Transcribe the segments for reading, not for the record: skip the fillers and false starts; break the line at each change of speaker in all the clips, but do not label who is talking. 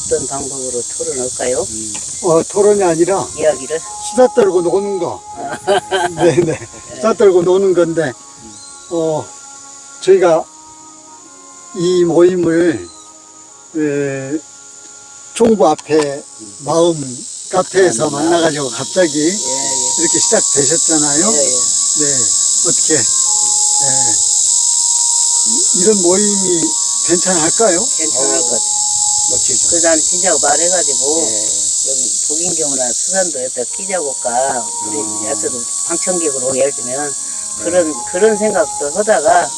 어떤 방법으로 토론할까요?
토론이 아니라
이야기를?
수다 떨고 노는 거. 네네. 수다 떨고 노는 건데, 저희가 이 모임을, 총부 앞에 마음 카페에서 만나가지고 갑자기 이렇게 시작되셨잖아요. 네. 어떻게, 이런 모임이 괜찮을까요?
괜찮을 것 같아요.
멋지죠.
그래서 난 진짜 말해가지고 여기 북인경이나 수산도 여기다 끼자고까 우리 야서도 방청객으로 예를 들면 그런 생각도 하다가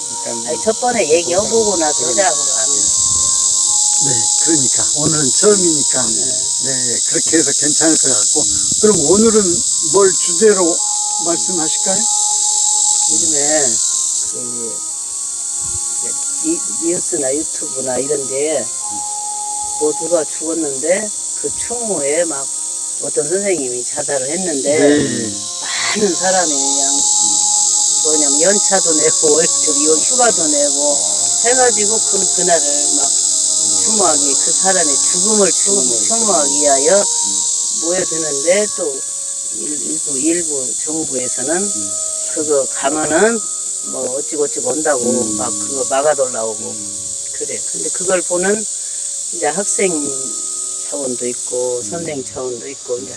아니, 첫 번에 얘기해보고 나서 하자고 하는.
네, 그러니까 오늘은 처음이니까 네, 그렇게 해서 괜찮을 것 같고, 그럼 오늘은 뭘 주제로 말씀하실까요?
요즘에 뉴스나 유튜브나 이런데 뭐 누가 죽었는데 그 추모에 막 어떤 선생님이 자살을 했는데 많은 사람이 그냥 뭐냐면 연차도 내고 휴가도 내고 해가지고 그날을 막 추모하기, 그 사람의 죽음을 추모하기 위하여 모여드는데, 또 일부 정부에서는 그거 가면은 뭐 어찌고찌고 온다고 막 그거 막아달라고 그래. 근데 그걸 보는 이제 학생 차원도 있고 선생 차원도 있고 이제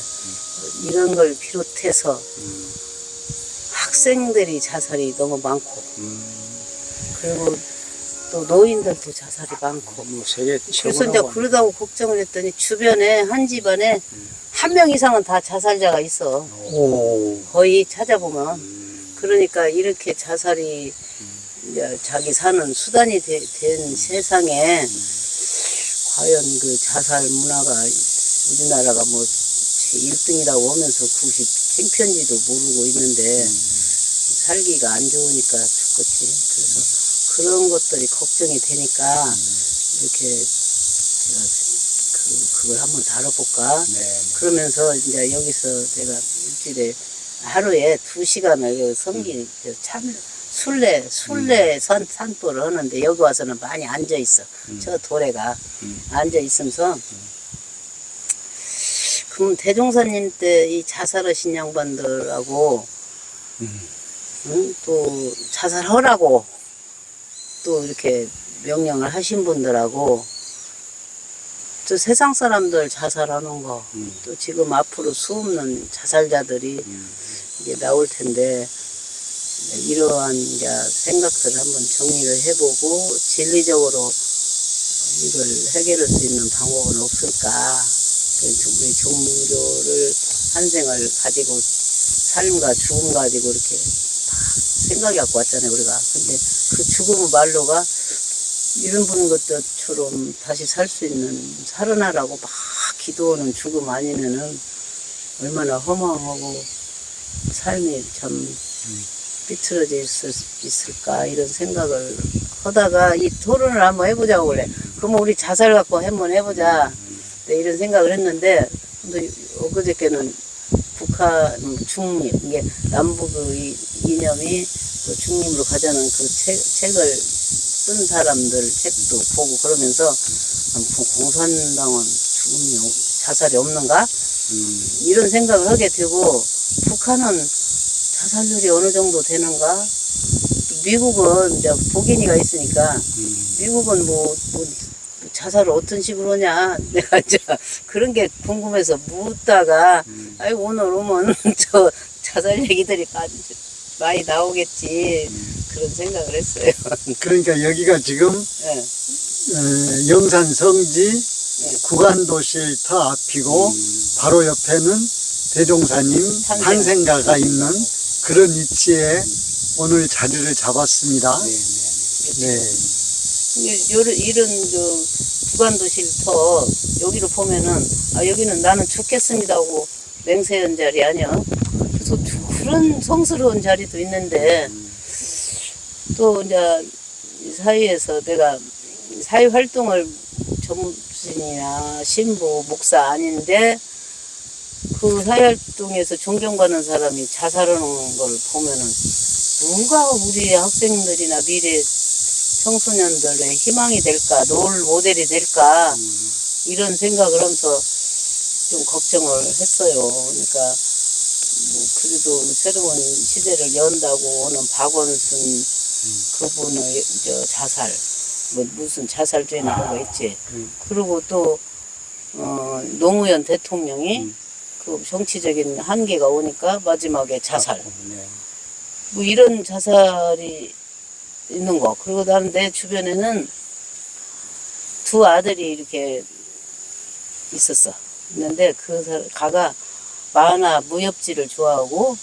이런 걸 비롯해서 학생들이 자살이 너무 많고 그리고 또 노인들도 자살이 많고 그래서 이제 그러다고 걱정을 했더니 주변에 한 집안에 한 명 이상은 다 자살자가 있어. 거의 찾아보면. 그러니까 이렇게 자살이 이제 자기 사는 수단이 된 세상에 과연 그 자살 문화가 우리나라가 뭐 1등이라고 하면서 그것이 창피한지도 모르고 있는데 살기가 안 좋으니까 죽겠지. 그래서 그런 것들이 걱정이 되니까 이렇게 제가 그걸 한번 다뤄볼까. 그러면서 이제 여기서 내가 일주일에 하루에 2시간을 성기 순례 산보를 하는데 여기 와서는 많이 앉아 있어. 저 도래가 앉아 있으면서 그럼 대종사님 때 이 자살하신 양반들하고 또 자살하라고 또 이렇게 명령을 하신 분들하고 또 세상 사람들 자살하는 거, 또 지금 앞으로 수없는 자살자들이 이게 나올 텐데 이러한 이제 생각들을 한번 정리를 해보고 진리적으로 이걸 해결할 수 있는 방법은 없을까. 그래서 우리 종교를 한 생을 가지고 삶과 죽음 가지고 이렇게 생각이 갖고 왔잖아요 우리가. 근데 그 죽음의 말로가 이런 분 것처럼 다시 살 수 있는, 살아나라고 막 기도하는 죽음 아니면은 얼마나 허망하고 삶이 참 삐뚤어져 있을까, 이런 생각을 하다가 이 토론을 한번 해보자고 그래. 그러면 우리 자살 갖고 한번 해보자. 네, 이런 생각을 했는데, 근데 엊그저께는 북한 중립, 이게 남북의 이념이 또 중립으로 가자는 그 책을 쓴 사람들 책도 보고 그러면서 공산당은 죽음이 자살이 없는가? 이런 생각을 하게 되고, 북한은 자살률이 어느 정도 되는가? 미국은 이제 복인이가 있으니까 미국은 뭐 자살을 어떤 식으로 하냐? 내가 이제 그런 게 궁금해서 묻다가 아이 오늘 오면 저 자살 얘기들이 많이 나오겠지, 그런 생각을 했어요.
그러니까 여기가 지금 영산 성지 구간도실터 앞이고 바로 옆에는 대종사님 탄생가가 있는 그런 위치에 오늘 자리를 잡았습니다. 네.
이런 구간도실터 여기로 보면은 여기는 나는 죽겠습니다 하고 맹세한 자리 아니야. 그래서 그런 성스러운 자리도 있는데, 또 이제 사회에서 내가 사회 활동을 전무신이나 신부, 목사 아닌데 그 사회 활동에서 존경받는 사람이 자살하는 걸 보면은 누가 우리 학생들이나 미래 청소년들의 희망이 될까, 롤 모델이 될까, 이런 생각을 하면서 좀 걱정을 했어요. 그러니까 뭐 그래도 새로운 시대를 연다고 하는 박원순 그분의 자살, 뭐 무슨 자살죄나 그런 거 있지. 그리고 또 노무현 대통령이 그 정치적인 한계가 오니까 마지막에 자살. 뭐 이런 자살이 있는 거. 그리고 나는 내 주변에는 두 아들이 이렇게 있었어. 있는데 그 가가 만화 무협지를 좋아하고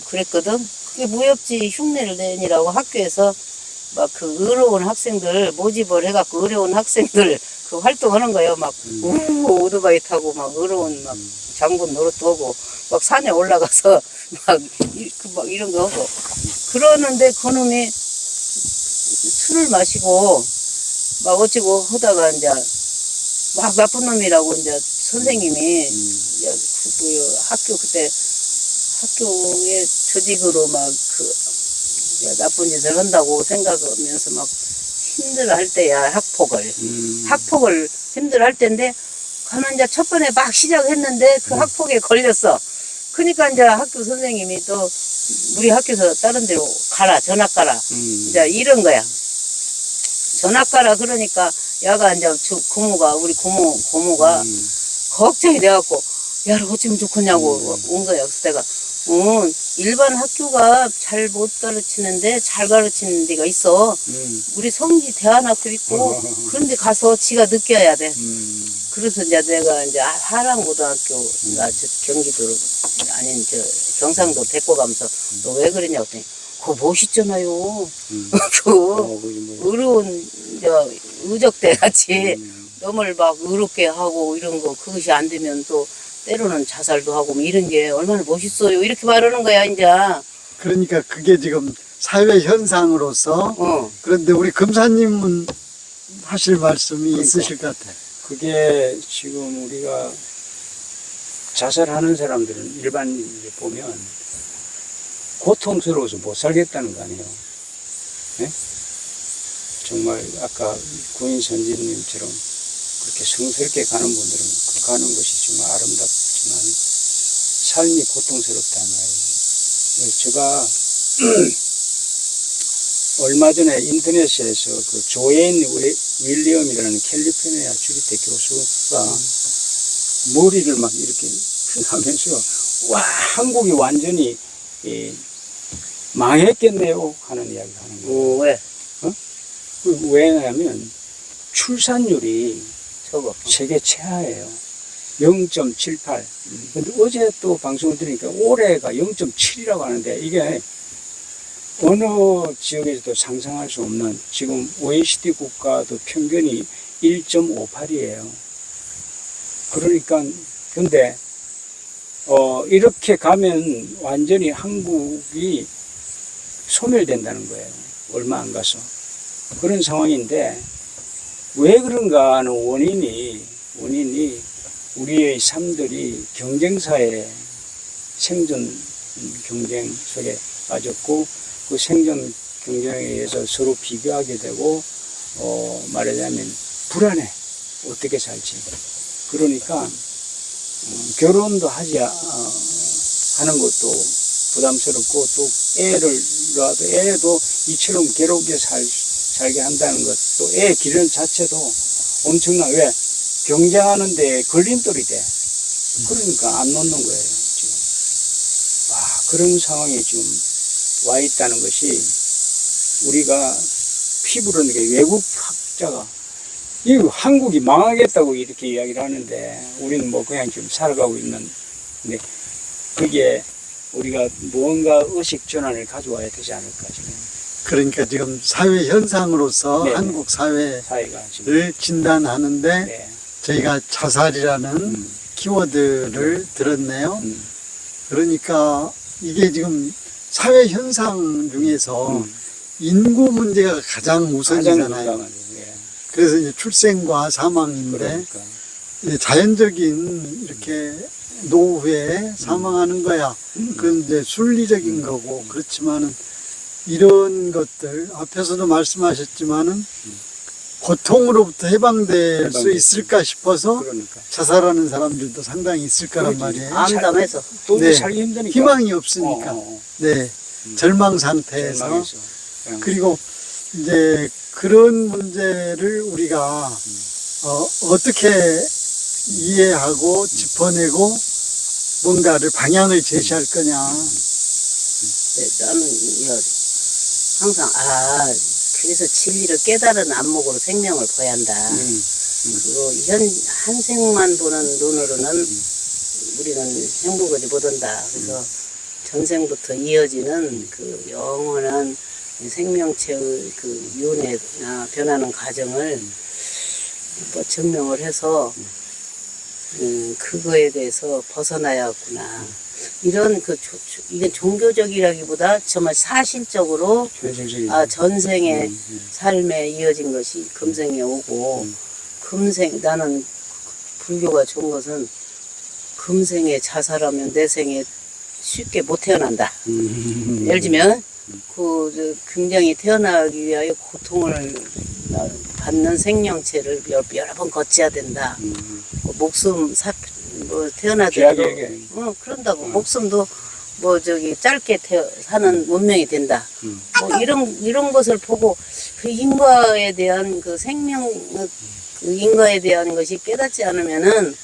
그랬거든. 그게 무협지 흉내를 내니라고 학교에서 막 그 의로운 학생들 모집을 해갖고 의로운 학생들 그 활동하는 거예요. 막 오토바이 타고 막 의로운 막 장군 노릇도 하고 막 산에 올라가서 막 이런 거 하고 그러는데 그놈이 술을 마시고 막 어찌고 하다가 이제 막 나쁜 놈이라고 이제 선생님이 이제 학교 그때 학교에 조직으로 막 나쁜 짓을 한다고 생각하면서 막 힘들어할 때야 학폭을 힘들어할 때인데 가는 이제 첫 번에 막 시작했는데 그 학폭에 걸렸어. 그러니까 이제 학교 선생님이 또 우리 학교에서 다른 데로 가라 전학 가라 이제 이런 거야. 전학 가라 그러니까 야가 이제 고모가 우리 고모가 걱정이 돼갖고 야를 어쩌면 좋겠냐고 온 거야. 그래서 내가 일반 학교가 잘 못 가르치는데 잘 가르치는 데가 있어. 우리 성지 대안학교 있고 그런 데 가서 지가 느껴야 돼. 그래서 이제 내가 이제 하랑고등학교 경기도 아닌 경상도 데리고 가면서 너 왜 그러냐고 했더니 그거 멋있잖아요. 그 의로운 의적대 같이 너를 막 의롭게 하고 이런 거 그것이 안 되면 또 때로는 자살도 하고 뭐 이런 게 얼마나 멋있어요. 이렇게 말하는 거야 이제.
그러니까 그게 지금 사회 현상으로서 그런데 우리 금사님은 하실 말씀이 있으실 것 같아요.
그게 지금 우리가 자살하는 사람들은 일반인들 보면 고통스러워서 못 살겠다는 거 아니에요. 네? 정말 아까 구인 선진님처럼 그렇게 성스럽게 가는 분들은 그 가는 것이 정말 아름답지만 삶이 고통스럽다는 말이에요. 제가 얼마 전에 인터넷에서 그 조앤 윌리엄이라는 캘리포니아 주립대 교수가 머리를 막 이렇게 하면서 와 한국이 완전히 망했겠네요 하는 이야기를 하는 거예요.
왜?
왜냐하면 출산율이
저거
세계 최하예요. 0.78. 근데 어제 또 방송을 들으니까 올해가 0.7이라고 하는데 이게 어느 지역에서도 상상할 수 없는 지금 OECD 국가도 평균이 1.58이에요. 그러니까 근데 이렇게 가면 완전히 한국이 소멸된다는 거예요. 얼마 안 가서. 그런 상황인데 왜 그런가 하는 원인이 우리의 삶들이 경쟁사회 생존 경쟁 속에 빠졌고 그 생존 경쟁에 의해서 서로 비교하게 되고 말하자면 불안해. 어떻게 살지. 그러니까 결혼도 하는 것도 부담스럽고 또 애를 낳아도 애도 이처럼 괴롭게 살게 한다는 것, 또 애 기르는 자체도 엄청나. 왜? 경쟁하는데 걸림돌이 돼. 그러니까 안 놓는 거예요, 지금. 와, 그런 상황에 지금 와 있다는 것이 우리가 피부로 느끼는 외국 학자가 이 한국이 망하겠다고 이렇게 이야기를 하는데 우리는 뭐 그냥 지금 살아가고 있는 근데 그게 우리가 무언가 의식 전환을 가져와야 되지 않을까 지금.
그러니까 지금 사회 현상으로서
네네.
한국 사회를
사회가 지금
진단하는데
네.
저희가 자살이라는 키워드를 들었네요. 그러니까 이게 지금 사회 현상 중에서 인구 문제가 가장 우선이잖아요.
예.
그래서 이제 출생과 사망인데
그러니까.
이제 자연적인 이렇게 노후에 사망하는 거야. 그건 이제 순리적인 거고 그렇지만은 이런 것들 앞에서도 말씀하셨지만은 고통으로부터 해방될 수
해방될
있을까 싶어서
그러니까.
자살하는 사람들도 상당히 있을 거란
그렇지.
말이에요.
암담해서.
또
네.
살기 힘드니까.
희망이 없으니까. 네. 절망 상태에서.
절망해서. 그냥
그리고 이제 그런 문제를 우리가 어떻게 이해하고 짚어내고 뭔가를 방향을 제시할 거냐.
네, 나는 항상 그래서 진리를 깨달은 안목으로 생명을 봐야 한다. 그리고 한 생만 보는 눈으로는 우리는 행복을 못 한다. 그래서 전생부터 이어지는 그 영원한 생명체의 그 윤회나 변하는 과정을 뭐 증명을 해서 그거에 대해서 벗어나야겠구나. 이런 이건 종교적이라기보다 정말 사실적으로
현실적인.
전생의 삶에 이어진 것이 금생에 오고 나는 불교가 좋은 것은 금생에 자살하면 내생에 쉽게 못 태어난다. 예를 들면 굉장히 태어나기 위하여 고통을 받는 생명체를 여러 번 거쳐야 된다. 목숨 태어나더라도 그런다고 목숨도 짧게 사는 운명이 된다. 이런 것을 보고 그 인과에 대한 그 생명 그 인과에 대한 것이 깨닫지 않으면은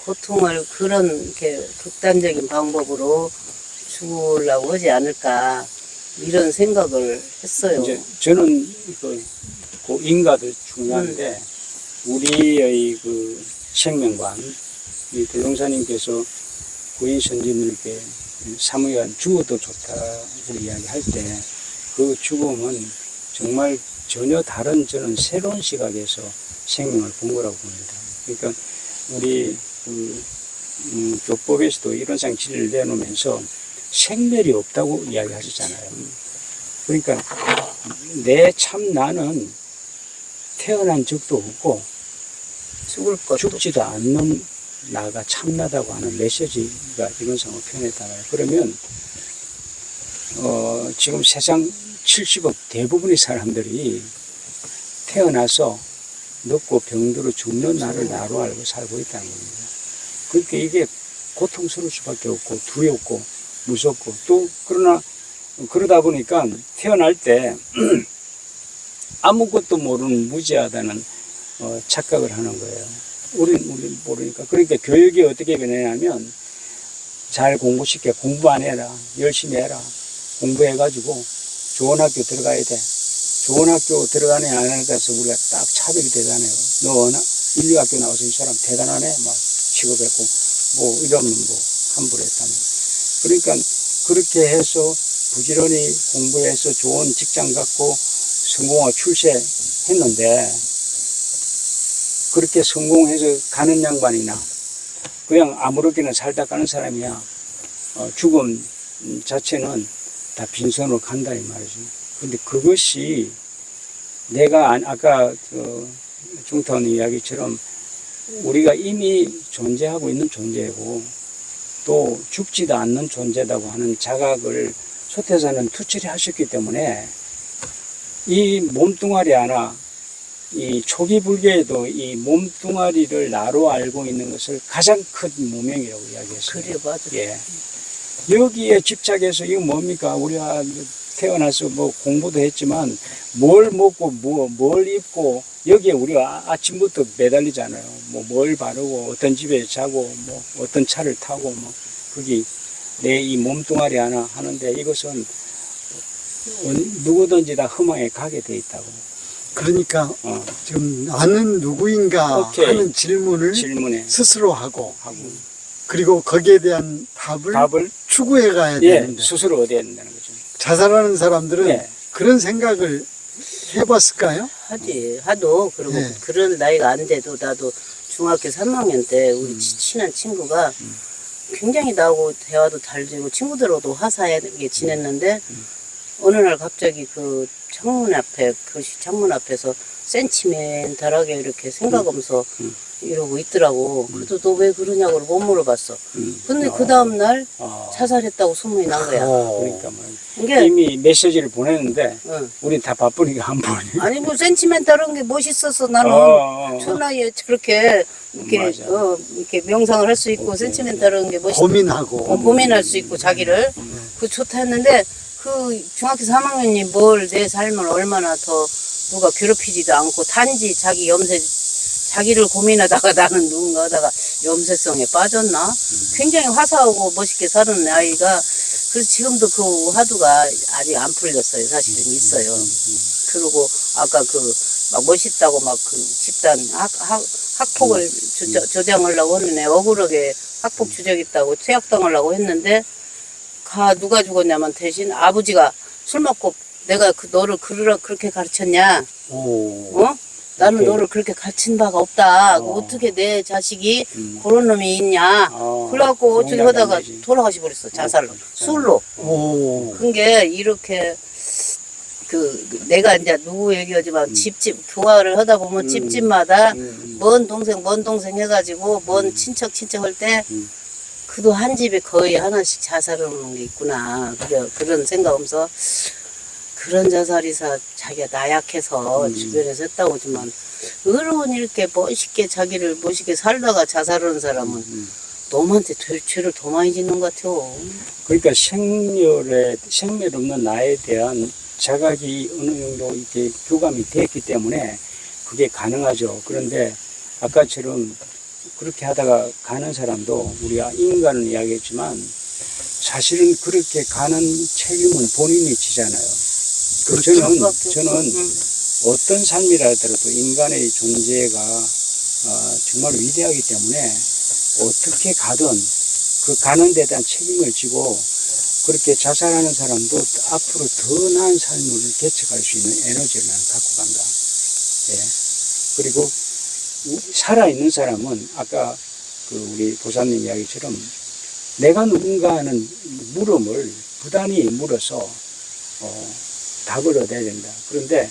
고통을 이렇게 극단적인 방법으로 죽으려고 하지 않을까 이런 생각을 했어요.
이제 저는 그 인과도 중요한데 우리의 그 생명관 이 대동사님께서 구인 선진들께 사무한 죽어도 좋다고 이야기할 때 그 죽음은 정말 전혀 다른 저는 새로운 시각에서 생명을 본 거라고 봅니다. 그러니까 우리 교법에서도 이런 상 진리를 내놓으면서 생멸이 없다고 이야기하셨잖아요. 그러니까 내 참 나는 태어난 적도 없고
죽을 것도
죽지도 않는 나가 참나다고 하는 메시지가 이런 상을 표현했잖아요. 그러면 지금 세상 70억 대부분의 사람들이 태어나서 늙고 병들어 죽는 나를 나로 알고 살고 있다는 겁니다. 그러니까 이게 고통스러울 수밖에 없고 두렵고 무섭고 또 그러다 보니까 태어날 때 아무것도 모르는 무지하다는 착각을 하는 거예요. 우린 모르니까. 그러니까 교육이 어떻게 변하냐면 잘 공부시켜. 공부 안 해라. 열심히 해라. 공부해가지고 좋은 학교 들어가야 돼. 좋은 학교 들어가네 안 하는 데서 우리가 딱 차별이 되잖아요. 너 인류학교 나와서 이 사람 대단하네. 막 취급했고 이러면 함부로 했다는 거예요. 그러니까 그렇게 해서 부지런히 공부해서 좋은 직장 갖고 성공하고 출세했는데 그렇게 성공해서 가는 양반이나 그냥 아무렇게나 살다 가는 사람이야 죽음 자체는 다 빈손으로 간다 이 말이죠. 근데 그것이 내가 아까 중타원 이야기처럼 우리가 이미 존재하고 있는 존재고 또 죽지도 않는 존재라고 하는 자각을 소태사는 투철이 하셨기 때문에 이 몸뚱아리 하나 이 초기 불교에도 이 몸뚱아리를 나로 알고 있는 것을 가장 큰 무명이라고 이야기했어요.
그래 맞아.
예. 여기에 집착해서 이거 뭡니까? 우리가 태어나서 공부도 했지만 뭘 먹고 뭘 입고 여기에 우리가 아침부터 매달리잖아요. 뭘 바르고 어떤 집에 자고 어떤 차를 타고 그게 내 이 몸뚱아리 하나 하는데 이것은 누구든지 다 흠망에 가게 돼 있다고.
그러니까 지금 나는 누구인가
오케이.
하는 질문을
질문에
스스로 하고 그리고 거기에 대한 답을 추구해 가야
예,
되는데
스스로 얻어야 된다는 거죠.
자살하는 사람들은
예.
그런 생각을 해봤을까요?
하도 그리고
네.
그런 나이가 안 돼도 나도 중학교 3학년 때 우리 친한 친구가 굉장히 나하고 대화도 잘 되고 친구들하고도 화사하게 지냈는데 어느 날 갑자기 그 창문 앞에서 센치멘탈하게 이렇게 생각하면서 이러고 있더라고. 그래도 너 왜 그러냐고 못 물어봤어. 근데 그 다음날 자살했다고 소문이 난 거야.
그러니까 뭐
이게
이미 메시지를 보냈는데
응.
우린 다 바쁘니까 안 보니.
아니 뭐 센치멘탈한 게 멋있어서 나는 저 나이에 그렇게 이렇게
맞아.
이렇게 명상을 할 수 있고 센치멘탈한 게 멋있고
고민하고.
고민할 수 있고 자기를 그 좋다 했는데 그 중학교 3학년이 뭘 내 삶을 얼마나 더 누가 괴롭히지도 않고 단지 자기 염세 자기를 고민하다가 나는 누군가 하다가 염세성에 빠졌나 굉장히 화사하고 멋있게 사는 아이가 그래서 지금도 그 화두가 아직 안 풀렸어요. 사실은 있어요. 그리고 아까 그 막 멋있다고 막 그 집단 학폭을 조장하려고 했는데 억울하게 학폭 주적있다고 퇴학당하려고 했는데 누가 죽었냐면 대신 아버지가 술 먹고 내가 너를 그렇게 가르쳤냐? 어? 나는
오케이.
너를 그렇게 가르친 바가 없다.
어.
어떻게 내 자식이 그런 놈이 있냐? 그래갖고 어떻게
용납이 안
하다가
되지.
돌아가시 버렸어. 자살로. 술로.
오.
그게 이렇게 내가 이제 누구 얘기하지만 집집 교화를 하다 보면 집집마다 먼 동생 해가지고 먼 친척 할 때 그도 한 집에 거의 하나씩 자살하는 게 있구나. 그런 생각하면서 그런 자살이사 자기가 나약해서 주변에서 했다고 하지만 어려운 이렇게 멋있게 자기를 멋있게 살다가 자살하는 사람은 놈한테 죄를 더 많이 짓는 것 같아요.
그러니까 생멸 없는 나에 대한 자각이 어느 정도 이렇게 교감이 됐기 때문에 그게 가능하죠. 그런데 아까처럼 그렇게 하다가 가는 사람도 우리가 인간은 이야기했지만 사실은 그렇게 가는 책임은 본인이 지잖아요.
그렇죠.
저는 어떤 삶이라 하더라도 인간의 존재가 정말 위대하기 때문에 어떻게 가든 그 가는 데 대한 책임을 지고 그렇게 자살하는 사람도 앞으로 더 나은 삶을 개척할 수 있는 에너지를 나는 갖고 간다. 예. 그리고 살아있는 사람은 아까 우리 보사님 이야기처럼 내가 누군가 하는 물음을 부단히 물어서 답을 얻어야 된다. 그런데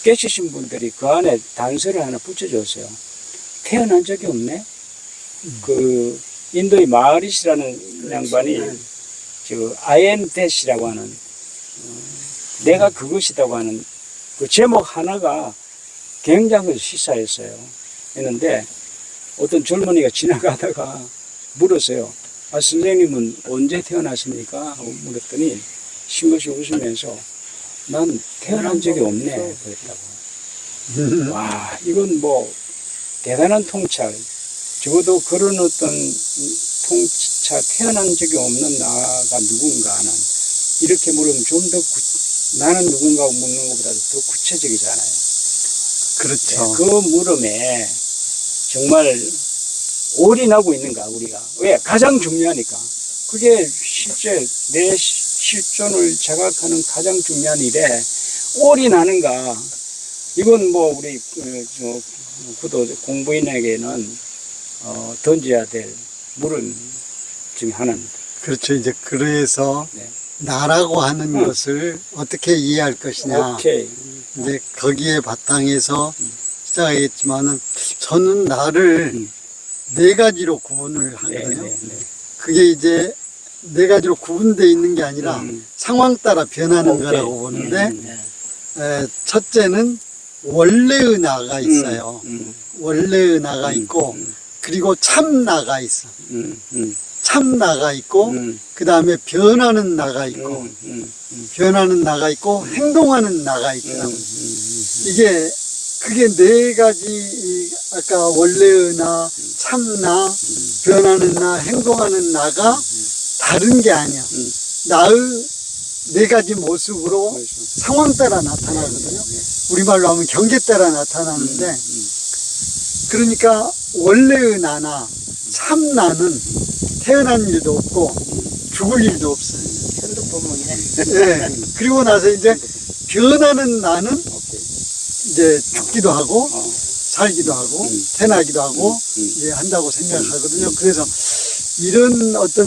깨치신 분들이 그 안에 단서를 하나 붙여줬어요. 태어난 적이 없네? 그 인도의 마하리시라는 양반이 I am that이라고 하는 내가 그것이라고 하는 그 제목 하나가 굉장히 시사했어요. 했는데 어떤 젊은이가 지나가다가 물었어요. 아, 선생님은 언제 태어났습니까? 하고 물었더니 싱긋이 웃으면서 난 태어난 적이 없네. 그랬다고. 와, 이건 뭐 대단한 통찰. 적어도 그런 어떤 통찰, 태어난 적이 없는 나가 누군가 하는 이렇게 물으면 좀 더 나는 누군가 묻는 것보다도 더 구체적이잖아요.
그렇죠.
그 물음에 정말 올인하고 있는가 우리가. 왜? 가장 중요하니까. 그게 실제 내 실존을 자각하는 가장 중요한 일에 올인하는가. 이건 뭐 우리 구도 공부인에게는 던져야 될 물음 중에 하나입니다.
그렇죠. 이제 그래서
네.
나라고 하는 것을 어떻게 이해할 것이냐.
오케이.
이제 거기에 바탕에서 시작하겠지만은 저는 나를 네 가지로 구분을 하거든요.
네.
그게 이제 네 가지로 구분되어 있는 게 아니라 상황 따라 변하는
오케이.
거라고 보는데 첫째는 원래의 나가 있어요. 원래의 나가 있고 그리고 참 나가 있어. 참 나가 있고 그 다음에 변하는 나가 있고 변하는 나가 있고 행동하는 나가 있더라고요. 이게 그게 네 가지 아까 원래의 나, 참 나, 변하는 나, 행동하는 나가 다른 게 아니야. 나의 네 가지 모습으로 상황 따라 나타나거든요. 우리말로 하면 경계 따라 나타나는데 그러니까 원래의 나나 참 나는 태어난 일도 없고 죽을 일도 없어요.
천도법문이네.
예. 그리고 나서 이제 변하는 나는 이제 죽기도 하고 살기도 하고 태어나기도 하고 이제 한다고 생각하거든요. 그래서 이런 어떤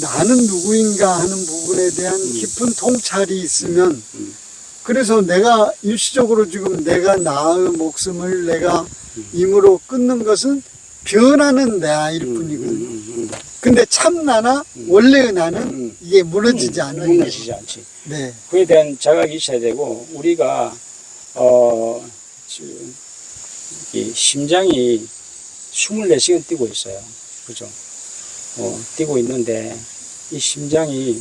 나는 누구인가 하는 부분에 대한 깊은 통찰이 있으면 그래서 내가 일시적으로 지금 내가 나의 목숨을 내가 임으로 끊는 것은 변하는 나일 뿐이거든요. 근데 참 나나 원래의 나는 이게 무너지지 않는
무너지지
거죠.
않지.
네.
그에 대한 자각이 있어야 되고, 우리가, 지금, 이 심장이 24시간 뛰고 있어요. 그죠? 뛰고 있는데, 이 심장이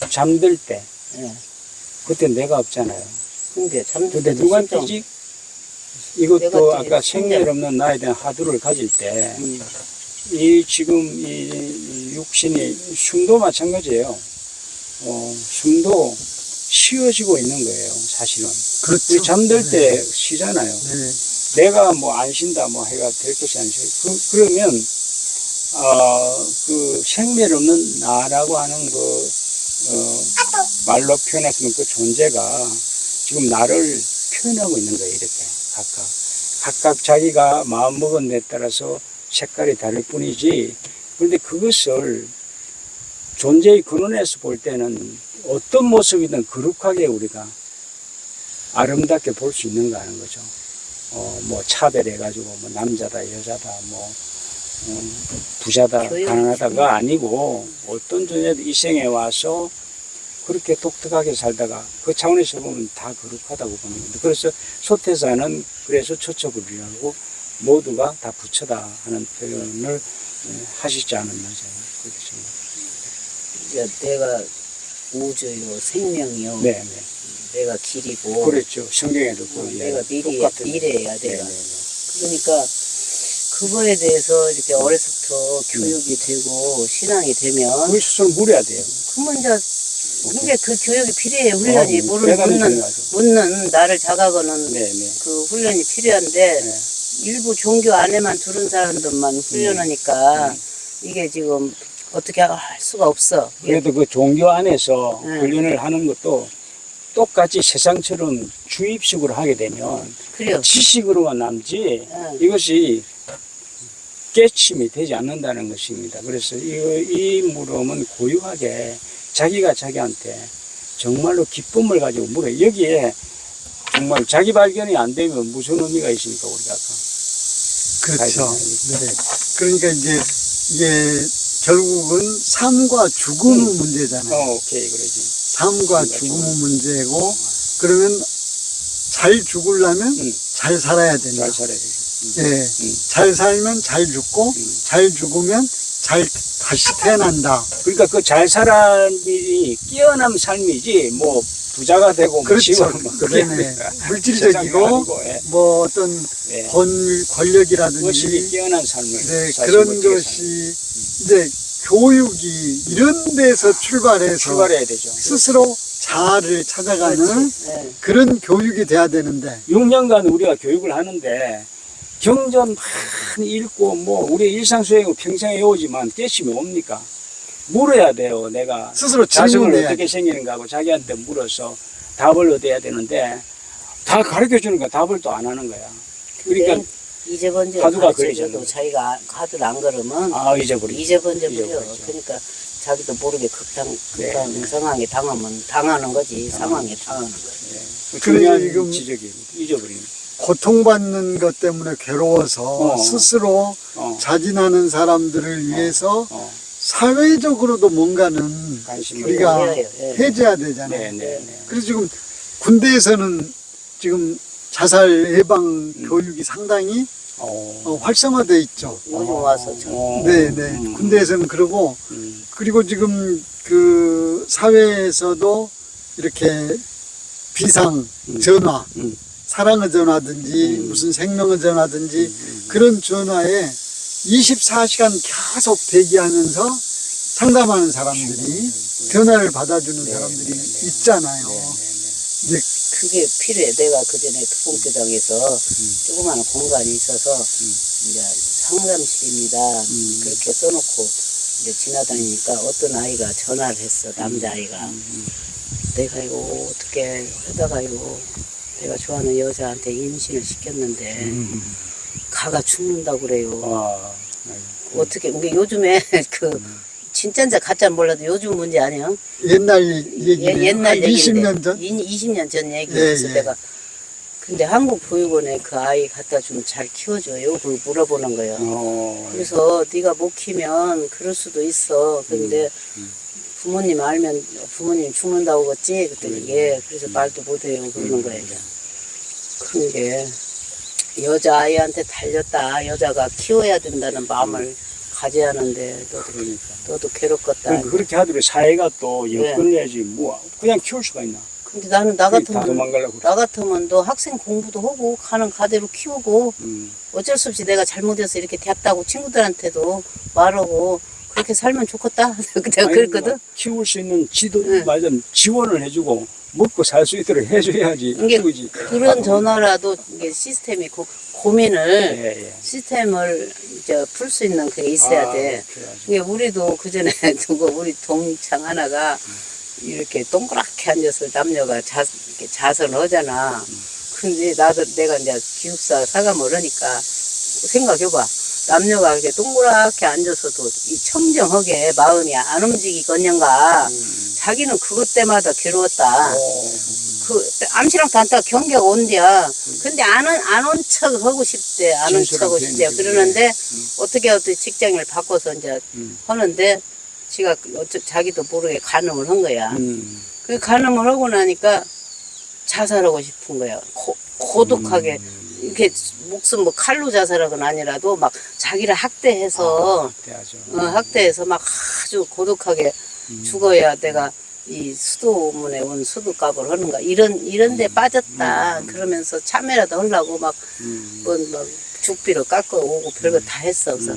잠들 때,
예.
그때 내가 없잖아요.
근데 잠들
근데
때도
누가
심장-
뛰지? 이것도
내가
아까
뛰지.
생멸 없는 나에 대한 하두를 가질 때, 이 지금 이 육신이 숨도 마찬가지예요. 숨도 쉬어지고 있는 거예요, 사실은.
그렇죠.
우리 잠들
네.
때 쉬잖아요.
네.
내가 뭐 안 쉰다, 뭐 해가 될 것이 아니죠. 그러면, 그 생멸 없는 나라고 하는 말로 표현했으면 그 존재가 지금 나를 표현하고 있는 거예요, 이렇게. 각각 자기가 마음먹은 데 따라서 색깔이 다를 뿐이지. 그런데 그것을 존재의 근원에서 볼 때는 어떤 모습이든 거룩하게 우리가 아름답게 볼 수 있는가 하는 거죠. 뭐 차별해가지고 뭐 남자다, 여자다, 뭐 부자다,
교육.
가난하다가 아니고 어떤 존재도 이 생에 와서 그렇게 독특하게 살다가 그 차원에서 보면 다 거룩하다고 보는 겁니다. 그래서 소태사는 그래서 처처부리라고 모두가 다 부처다 하는 표현을 하시지 않았나 저는 그렇게 생각합니다.
이제 내가 우주요, 생명이요,
네,
내가 길이고,
그랬죠. 성경에도 그
내가
이야기
미래야,
똑같은
미래야,
네,
내가.
네,
그러니까 그거에 대해서 이렇게 어려서부터 교육이 되고 신앙이 되면
그 스스로 물어야 돼요.
그러면 이제 그게 그 교육이 필요해. 훈련이
대단히
묻는
중요하죠.
묻는 나를 자각하는
네, 네.
그 훈련이 필요한데
네.
일부 종교 안에만 들은 사람들만 훈련하니까 이게 지금 어떻게 할 수가 없어. 이게
그래도 그 종교 안에서
네.
훈련을 하는 것도 똑같이 세상처럼 주입식으로 하게 되면
그래요.
지식으로만 남지
네.
이것이 깨침이 되지 않는다는 것입니다. 그래서 이 물음은 고유하게 자기가 자기한테 정말로 기쁨을 가지고 물어요. 여기에 정말 자기 발견이 안 되면 무슨 의미가 있습니까, 우리가 아까?
그렇죠. 네. 그러니까 이제 이게 결국은 삶과 죽음의 문제잖아요.
오케이, 그러지.
삶과 죽음의 문제고, 그러면 잘 죽으려면 잘 살아야 된다.
잘 살아야 되죠.
예. 잘 살면 잘 죽고, 잘 죽으면 잘 다시 태어난다.
그러니까 그 잘 사람이 깨어난 삶이지, 뭐, 부자가 되고,
그렇죠.
뭐, 그게
네네.
세상이
물질적이고,
아니고, 예.
뭐 어떤
예.
권력이라든지,
무엇이 깨어난 삶을
네,
사실
그런
어떻게
것이 이제 교육이 이런 데서 출발해서
출발해야 되죠.
스스로 자아를 찾아가는
네.
그런 교육이 돼야 되는데,
6년간 우리가 교육을 하는데 경전 많이 읽고 뭐 우리 일상수행을 평생 해오지만 깨심이 옵니까? 물어야 돼요. 내가
스스로
자성을
질문해야
어떻게
돼.
생기는가 하고 자기한테 물어서 답을 얻어야 되는데 다 가르쳐 주는 거야. 답을 또 안 하는 거야. 그러니까
이제번제
화두가
가르쳐줘도
그러잖아요.
자기가 가드를 안 걸으면
잊어버리죠.
이제번제 버려.
잊어버리죠.
그러니까 자기도 모르게 극단
네.
상황에 당하는 거지. 상황에 당하는 거지.
그 중요한
지금
지적이 잊어버리는
고통받는 것 때문에 괴로워서 스스로 자진하는 사람들을 위해서 사회적으로도 뭔가는
관심을
우리가
해야 해요. 예.
해줘야 되잖아요.
네네.
그래서 지금 군대에서는 지금 자살 예방 교육이 상당히 활성화돼 있죠.
요즘 와서 저
네네. 군대에서는 그러고, 그리고 지금 그 사회에서도 이렇게 비상 전화, 사랑의 전화든지 무슨 생명의 전화든지 그런 전화에 24시간 계속 대기하면서 상담하는 사람들이 전화를 받아주는 사람들이 있잖아요. 이제
그게 필요해. 내가 그 전에 특공대장에서 조그마한 공간이 있어서 이제 상담실입니다. 그렇게 써놓고 이제 지나다니니까 어떤 아이가 전화를 했어. 남자아이가. 내가 이거 어떻게 하다가요. 내가 좋아하는 여자한테 임신을 시켰는데 가가 죽는다고 그래요. 어떻게 우리 요즘에 그 진짜인지 가짜인지 몰라도 요즘 문제 아니야?
옛날 얘기네요.
옛날
한
얘기인데
20년 전?
20년 전 얘기였어
예.
내가. 근데 한국 보육원에 그 아이 갖다 좀 잘 키워줘요. 그걸 물어보는 거예요. 그래서 네가 못 키면 그럴 수도 있어. 근데 부모님 알면 부모님 죽는다고 그랬지. 그랬더니 예. 그래서 말도 못해요. 그러는 거예요. 이제. 그런 게 여자아이한테 달렸다. 여자가 키워야 된다는 마음을 가져야 하는데 너도 괴롭겠다.
그렇게 하더라도 사회가 또 여건을 내야지 뭐 그냥 키울 수가 있나?
근데 나는 나
다
같으면
도망가려고
나 같으면 너 학생 공부도 하고 가는 가대로 키우고
음.
어쩔 수 없이 내가 잘못해서 이렇게 됐다고 친구들한테도 말하고 그렇게 살면 좋겠다. 내가
아니,
그랬거든.
뭐 키울 수 있는 지도
응.
말하자면 지원을 해주고 먹고 살 수 있도록 해줘야지
이게
키우지.
그런 전화라도 이게 시스템이 고민을
예, 예.
시스템을 이제 풀 수 있는 그게 있어야 돼.
그래야지.
이게 우리도 그 전에 누구 우리 동창 하나가 이렇게 동그랗게 앉아서 남녀가 이렇게 자선을 하잖아. 근데 내가 이제 기숙사 사감을 하니까 생각해봐. 남녀가 이렇게 동그랗게 앉아서도 이 청정하게 마음이 안 움직이겠는가. 자기는 그것 때마다 괴로웠다. 그 암시랑도 않다가 경계가 온대야. 근데 안 온 척 하고 싶대. 안 온 척 하고 싶대. 그러는데 어떻게 직장을 바꿔서 이제 하는데 지가 자기도 모르게 간음을 한 거야. 그 간음을 하고 나니까 자살하고 싶은 거야. 고독하게 이렇게 목숨 뭐 칼로 자살하건 아니라도 막 자기를 학대해서 학대해서 막 아주 고독하게 죽어야 내가 이 수도문에 온 수도값을 하는가 이런 데 빠졌다. 그러면서 참여라도 하려고 막 죽비를 깎아 오고 별거 다 했어. 그래서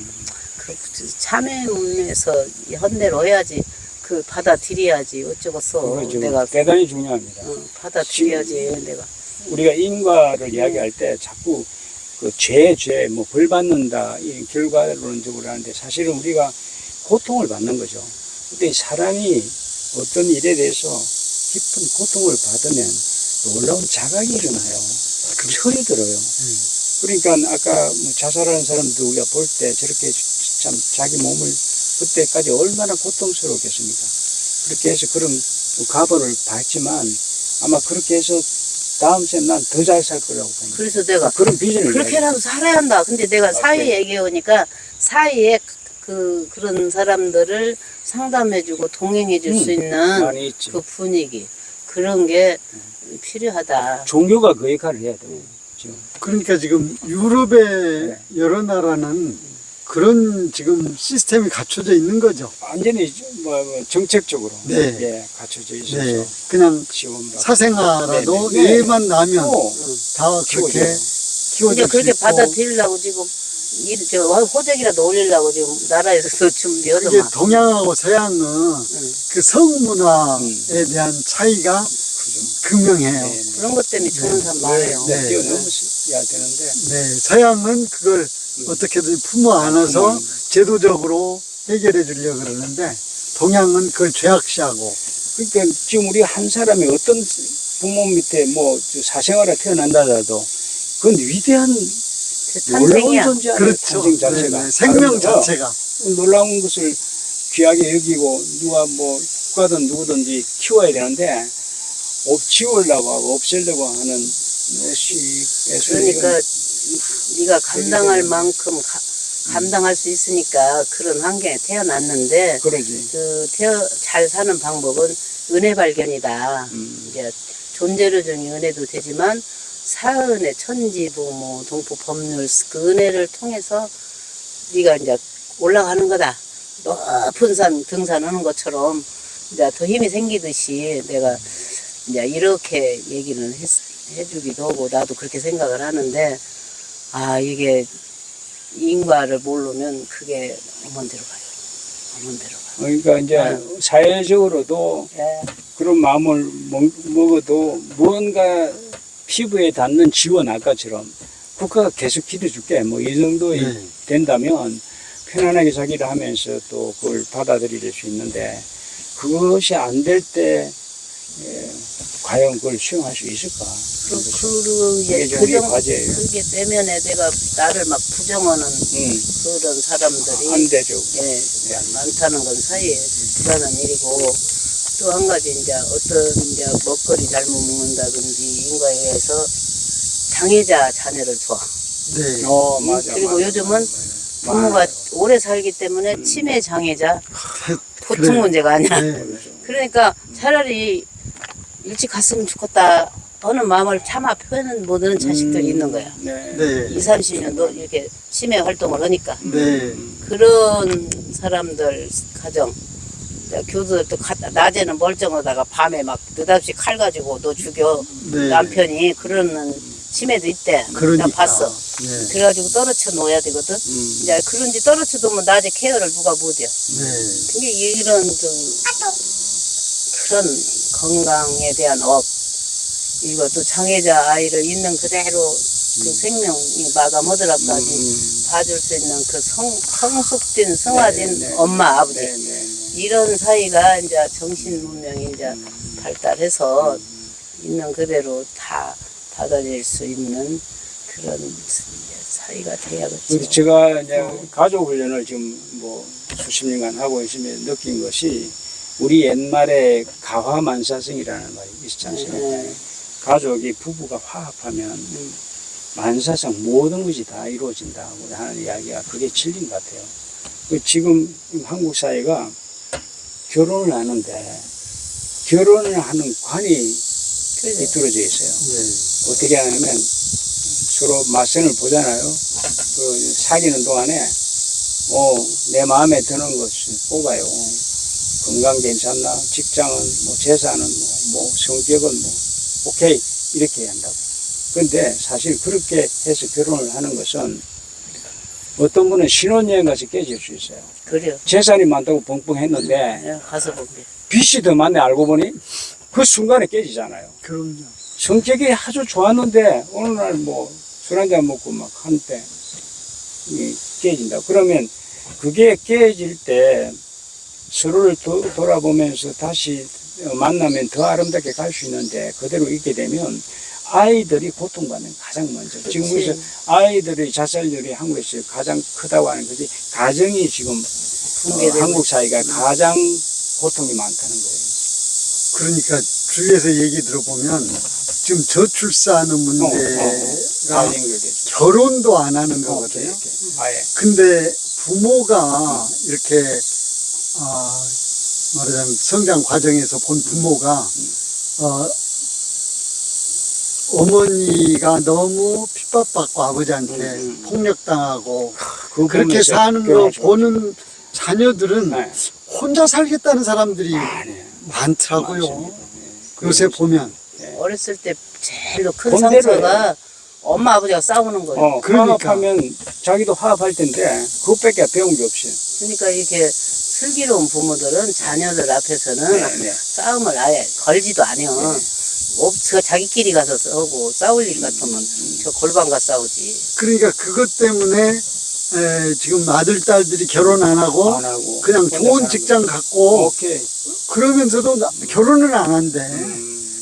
그 참여문에서 헌대로 해야지. 그 받아들여야지 어쩌겠어. 내가
대단히 중요합니다.
받아들여야지 내가.
우리가 인과를 이야기할 때 자꾸 그 뭐 벌 받는다 이 결과론적으로 하는데 사실은 우리가 고통을 받는 거죠. 근데 사람이 어떤 일에 대해서 깊은 고통을 받으면 놀라운 자각이 일어나요. 철이 들어요. 그러니까 아까 뭐 자살하는 사람도 우리가 볼 때 저렇게 참 자기 몸을 그때까지 얼마나 고통스러웠겠습니까? 그렇게 해서 그런 가벌을 받지만 아마 그렇게 해서 다음 생에 난 더 잘 살 거라고 봅니다.
그래서 내가
그런 비전을
그렇게라도 살아야 한다. 근데 내가 사회 얘기해오니까 사회에 그런 사람들을 상담해주고 동행해줄 수 있는
많이 있지.
그 분위기 그런 게 필요하다.
종교가 그 역할을 해야 돼요. 지금.
그러니까 지금 유럽의 여러 나라는 그런 지금 시스템이 갖춰져 있는 거죠.
완전히 정책적으로
네.
예, 갖춰져 있어서
네. 그냥
지원받고.
사생아라도
네, 네.
애만 나면
또
다 그렇게
키워줘요.
키워줄
이제
수
그렇게
있고.
받아들이려고 지금 호적이라도 올리려고 지금 나라에서
그게
준비하더만.
동양하고 서양은 그 성문화에 대한 차이가 극명해요.
네.
그런 것 때문에 좋은 사람 많아요.
네.
뛰어넘어야 되는데
네, 서양은 그걸 어떻게든 품어 안아서 제도적으로 해결해 주려고 그러는데 동양은 그걸 죄악시하고.
그러니까 지금 우리 한 사람이 어떤 부모 밑에 사생활에 태어난다 하더라도 그건 위대한 놀라운
탄생이야.
존재야.
그렇죠.
탄생 자체가.
네, 네. 생명
다른 거,
자체가.
놀라운 것을 귀하게 여기고 누가 국가든 누구든지 키워야 되는데 지우려고 하고 없애려고 하는
그러니까 네가 감당할 만큼 감당할 수 있으니까 그런 환경에 태어났는데
그러지.
잘 사는 방법은 은혜 발견이다. 이제 존재로 중에 은혜도 되지만 사은의 천지부모 동포 법률 그 은혜를 통해서 네가 이제 올라가는 거다. 높은 산 등산하는 것처럼 이제 더 힘이 생기듯이 내가 이제 이렇게 얘기는 해주기도 하고 나도 그렇게 생각을 하는데 이게 인과를 모르면 그게 엄원대로 가요. 엄원대로 가요.
그러니까 이제 사회적으로도 그런 마음을 먹어도 무언가 피부에 닿는 지원 아까처럼 국가가 계속 기대줄게 이 정도 된다면 편안하게 자기를 하면서 또 그걸 받아들일 수 있는데 그것이 안 될 때 과연 그걸 수용할 수 있을까?
그리고
그게
이제
좀 우리의 과제예요.
그게 내면에 내가 나를 막 부정하는 그런 사람들이
안 되죠.
많다는 건 사이에 불안한 일이고, 또 한 가지 이제 어떤 이제 먹거리 잘못 먹는다든지 인과에 의해서 장애자 자녀를 둬.
네.
맞아.
그리고
맞아.
요즘은 부모가 오래 살기 때문에 치매 장애자 보통
그래.
문제가 아니야.
네.
그러니까 차라리 일찍 갔으면 좋겠다 하는 마음을 차마 표현 못하는 자식들이 있는 거야.
네.
네.
20, 30년도 이렇게 치매 활동을 하니까.
네.
그런 사람들 가정, 교도들도 낮에는 멀쩡하다가 밤에 막 느닷없이 칼 가지고 너 죽여.
네.
남편이 그러는 치매도 있대.
그러니까.
나 봤어.
네.
그래가지고 떨어져 놓아야 되거든. 이제 그런지 떨어져 놓으면 낮에 케어를 누가 못해.
네.
근데 이런 그런 건강에 대한 업, 이것도 장애자 아이를 있는 그대로 그 생명이 마감하더라까지 봐줄 수 있는 그 성숙된 성화된
네, 네.
엄마 아버지,
네.
이런 사이가 이제 정신 문명이 이제 발달해서 있는 그대로 다 받아들일 수 있는 그런 사이가 돼야겠죠.
근데 제가 이제 가족 훈련을 지금 뭐 수십 년간 하고 있으면 느낀 것이, 우리 옛말에 가화만사성이라는 말이 있지 않습니까?
네.
가족이 부부가 화합하면 만사성 모든 것이 다 이루어진다고 하는 이야기가 그게 진리인 것 같아요. 지금 한국 사회가 결혼을 하는데 결혼을 하는 관이 비뚤어져 있어요.
네.
어떻게 하냐면 서로 맞선을 보잖아요. 그 사귀는 동안에 내 마음에 드는 것을 뽑아요. 건강 괜찮나, 직장은 뭐, 재산은 뭐, 성격은 뭐, 오케이 이렇게 한다고. 그런데 사실 그렇게 해서 결혼을 하는 것은 어떤 분은 신혼여행 가서 깨질 수 있어요.
그래요.
재산이 많다고 뻥뻥했는데
네, 가서 보게.
빚이 더 많네 알고 보니 그 순간에 깨지잖아요.
그럼요.
성격이 아주 좋았는데 어느 날 뭐 술 한잔 먹고 막 한때 깨진다. 그러면 그게 깨질 때 서로를 돌아보면서 다시 만나면 더 아름답게 갈 수 있는데, 그대로 있게 되면 아이들이 고통받는 가장 먼저. 지금 그래서 아이들의 자살률이 한국에서 가장 크다고 하는 거지, 가정이 지금 한국 사회가 가장 고통이 많다는 거예요.
그러니까 주위에서 얘기 들어보면 지금 저출산하는 문제가
다 연결되죠.
결혼도 안 하는 거거든요.
이렇게. 아예.
근데 부모가 이렇게 말하자면 성장 과정에서 본 부모가 어머니가 너무 핍박받고 아버지한테 폭력당하고
그거
그렇게
보면서
사는 거
결혼하죠.
보는 자녀들은
네.
혼자 살겠다는 사람들이
네.
많더라고요.
많습니다.
요새 보면.
어렸을 때 제일로 큰
본대로예요.
상처가 엄마 아버지가 싸우는 거예요.
그러니까.
화합하면 자기도 화합할 텐데 그것밖에 배운 게 없어요.
그러니까 이렇게 슬기로운 부모들은 자녀들 앞에서는
네, 네.
싸움을 아예 걸지도 않아요. 없어 자기끼리 가서 싸우고 싸울 일 같으면 저 골방 가 싸우지.
그러니까 그것 때문에 지금 아들, 딸들이 결혼 안 하고
안 하고
그냥
혼자
좋은
사는
직장
거예요.
갖고
오케이.
그러면서도 결혼을 안 한대.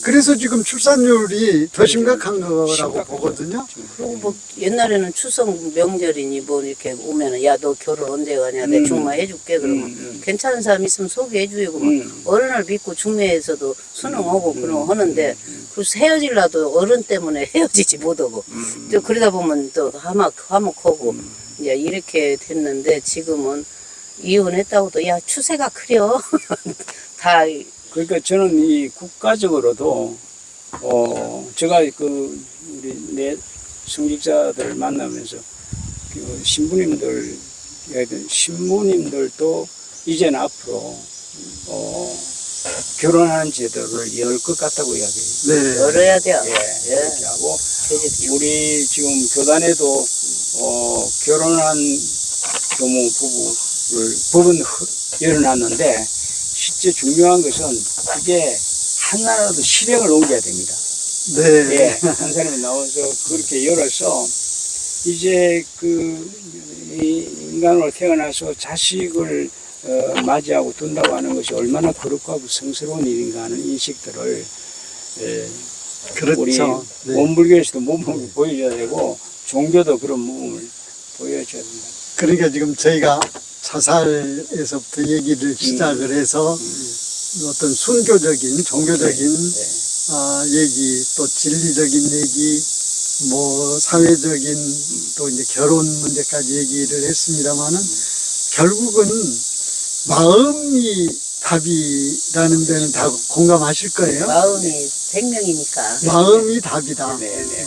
그래서 지금 출산율이 더 심각한 거라고
심각하죠.
보거든요.
그리고 뭐 옛날에는 추석 명절이니 뭐 이렇게 오면은 야 너 결혼 언제 가냐 내 중마 해줄게 그러면 괜찮은 사람 있으면 소개해주고 어른을 믿고 중매에서도 수능하고 그런 거 하는데 그래서 헤어질라도 어른 때문에 헤어지지 못하고 또 그러다 보면 또 화목하고 이제 이렇게 됐는데 지금은 이혼했다고 도 야 추세가 그려 다
그러니까 저는 이 국가적으로도 제가 그 우리 내 성직자들을 만나면서 그 신부님들도 이제는 앞으로 결혼하는 제도를 열 것 같다고 이야기해요.
네.
열어야 돼요.
이렇게 하고
되십시오.
우리 지금 교단에도 결혼한 교무 법은 열어놨는데 실제 중요한 것은 이게 하나라도 실행을 옮겨야 됩니다.
네.
예, 한 사람이 나와서 그렇게 열어서 이제 이 인간으로 태어나서 자식을 맞이하고 둔다고 하는 것이 얼마나 거룩하고 성스러운 일인가 하는 인식들을 우리
그렇죠. 네.
원불교에서도 모범을 보여줘야 되고 종교도 그런 모범을 보여줘야 된다.
그러니까 지금 저희가 자살에서부터 얘기를 시작을 해서 어떤 순교적인 종교적인 얘기, 또 진리적인 얘기, 뭐 사회적인 또 이제 결혼 문제까지 얘기를 했습니다만은 결국은 마음이 답이라는 데는 다 공감하실 거예요.
마음이 생명이니까.
마음이 답이다.
네네.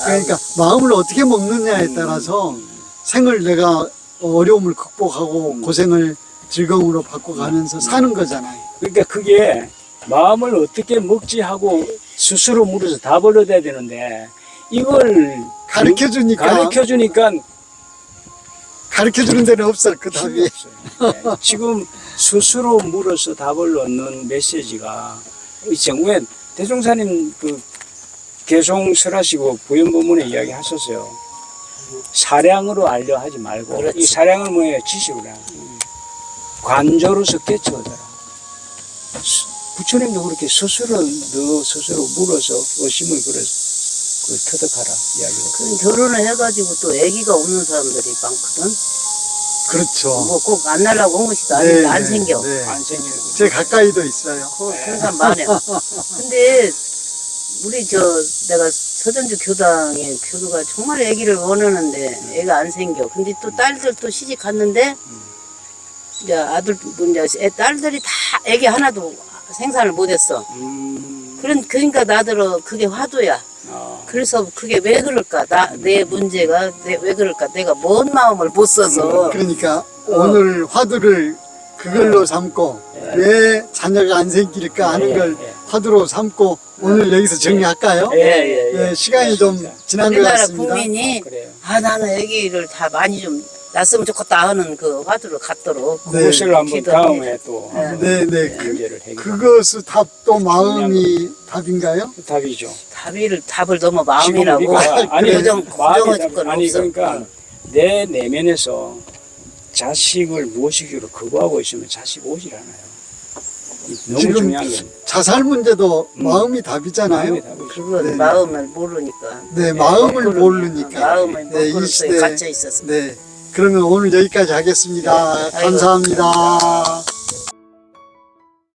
그러니까 마음을 어떻게 먹느냐에 따라서 생을 내가 어려움을 극복하고 고생을 즐거움으로 바꿔가면서 사는 거잖아요.
그러니까 그게 마음을 어떻게 먹지 하고 스스로 물어서 답을 얻어야 되는데 이걸
가르쳐 주니까 가르쳐 주는 데는 없어 그 답이.
없어요. 네. 지금 스스로 물어서 답을 얻는 메시지가 있죠. 왜 대종사님 그 개송설하시고 부연법문에 이야기 하셨어요. 사량으로 알려 하지 말고
그렇지.
이 사량을 뭐예요? 지식으로 관조로서 깨쳐오더라. 부처님도 그렇게 스스로 너 스스로 물어서 의심을 터득하라 이야기를.
그 결혼을 해가지고 또 아기가 없는 사람들이 많거든.
그렇죠.
뭐 꼭 안 날라고 한 것이 아닌데 안 생겨.
네.
안 생기는 거죠.
제 가까이도 있어요.
그런 사람 많아요. 근데 우리 내가 서전주 교당에 교도가 정말 아기를 원하는데 애가 안 생겨. 근데 또 딸들 또 시집 갔는데 이제 이제 딸들이 다 애기 하나도 생산을 못했어. 그러니까 나더러 그게 화두야. 그래서 그게 왜 그럴까? 내 문제가 왜 그럴까? 내가 뭔 마음을 못 써서.
그러니까 오늘 화두를 그걸로 삼고 왜 자녀가 안 생길까 하는 걸 화두로 삼고 오늘 여기서 정리할까요?
예.
시간이 좀 지난 것
우리나라
같습니다.
국민이
그래요.
나는 아기를 다 많이 좀 낳았으면 좋겠다 하는 그 화두를 갖도록.
네.
그것을 한번
기도합니다.
다음에 또
네.
문제를 해결.
그것은 답도 마음이 답인가요?
답이죠.
답을 너무
지금
마음이라고
우리가 아니
고정해줄 건
아니
없어.
그러니까 내 내면에서 자식을 무엇이기로 거부하고 있으면 자식 오질 않아요. 너무
지금
중요한 건
자살 문제도 마음이 답이잖아요.
마음의 답이죠.
그건
네.
마음을 모르니까.
네, 마음을 모르니까.
마음을 못
네, 이
그릇에
시대.
갇혀 있어서.
네. 그러면 오늘 여기까지 하겠습니다. 감사합니다.